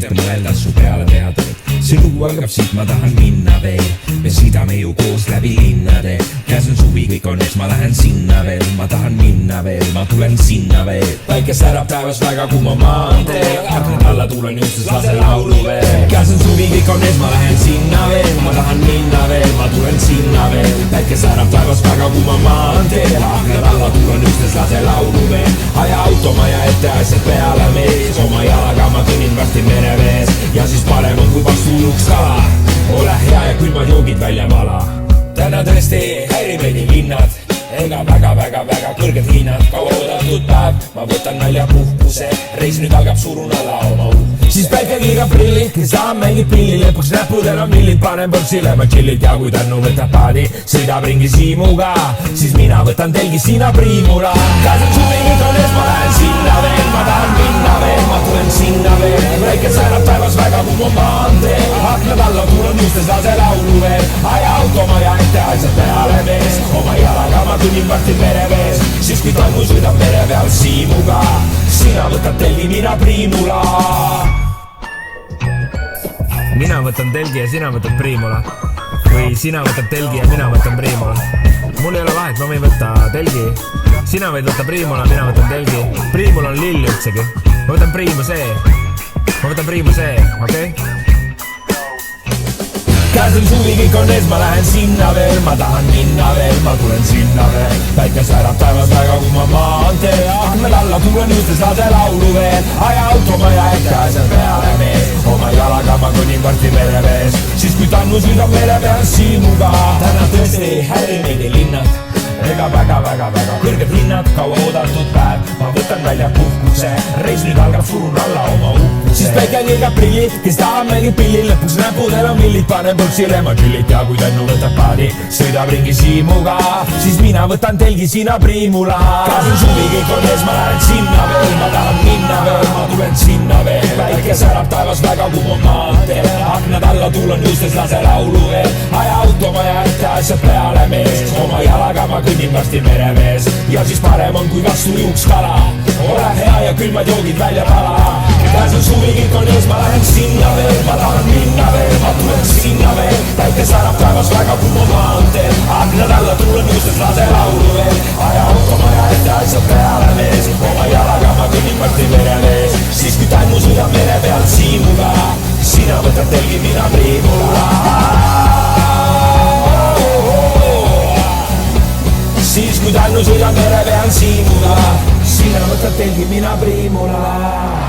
mitte mõelda su peale teha tööd. see lugu algab siit, ma tahan minna veel. me sõidame ju koos läbi linnade. käes on suvi, kõik on ees, ma lähen sinna veel. ma tahan minna veel, ma tulen sinna veel. päike särab taevas väga kuuma maanteel. aknad alla tuulen juustes, lase laulu veel. käes on suvi, kõik on ees, ma lähen sinna veel. ma tahan minna veel, ma tulen sinna veel. päike särab taevas väga kuuma maanteel. aknad alla tuulen juustes, lase laulu veel. aja auto maja ette, asjad peale mees. oma jalaga ma kõnnin varsti merevees. ja siis parem on, kui vastu ujuks kala. ole hea ja külmad joogid välja vala. täna tõesti häirib veidi linnad. ega väga kõrged hinnad. kaua oodatud päev, ma võtan naljapuhkuse. reis nüüd algab, surun alla oma siis päike kiigab prillid, kes tahab mängib pilli. lõpuks näppudel on millid, panen põrsile ma chillid. ja kui Tannu võtab paadi, sõidab ringi Siimuga, siis mina võtan telgi, sina Priimula. käes on suvi, kõik on ees, ma lähen sinna veel. ma tahan minna veel, ma tulen sinna veel. päike särab taevas väga kuuma maanteel. aknad alla tuulen juustes, lase laulu veel. aja auto maja ette, asjad peale mees. oma jalaga ma kõnnin varsti merevees. siis kui Tannu sõidab mere peal Siimuga, sina võtad telgi, mina Priimula. mina võtan telgi ja sina võtad Priimula. või sina võtad telgi ja mina võtan Priimula. mul ei ole vahet, ma võin võtta telgi. sina võid võtta Priimula, mina võtan telgi. Priimul on lill üldsegi. ma võtan Priimuse. ma võtan Priimuse, okei? käes on suvi, kõik on ees, ma lähen sinna veel. ma tahan minna veel, ma tulen sinna veel. päike särab taevas väga kuuma maanteel. aknad alla tuulen juustes, lase laulu veel. aja auto maja ette, asjad peale mees. oma jalaga ma kõnnin varsti merevees. siis kui Tannu sõidab mere peal Siimuga. täna tõesti häirib meid linnad. ega väga kõrged hinnad, kaua oodatud päev. ma võtan välja puhkuse, reis nüüd algab, surun alla oma uhkuse. siis päike kiigab prillid, kes tahab mängib pilli. lõpuks näpudel on millid, panen põrsile ma chillid. ja kui Tannu võtab paadi, sõidab ringi Siimuga, siis mina võtan telgi, sina Priimula. käes on suvi, kõik on ees, ma lähen sinna veel. ma tahan minna veel, ma tulen sinna veel. päike särab taevas väga kuuma maanteel. aknad alla tuulen juustes, lase laulu veel. aja auto maja ette, asjad peale mees. oma jalaga ma kõnnin varsti merevees. ja siis parem on, kui vastu ujuks kala. ole hea ja külmad joogid välja vala. käes on suvi, kõik on ees, ma lähen sinna veel. ma tahan minna veel, ma tulen sinna veel. päike särab taevas väga kuuma maanteel. aknad alla tuulen juustes, lase laulu veel. aja auto maja ette, asjad peale mees. oma jalaga ma kõnnin varsti merevees. siis kui Tannu sõidab mere peal Siimuga, sina võtad telgi, mina Priimula. siis kui Tannu sõidab mere peal Siimuga, sina võtad telgi, mina Priimula.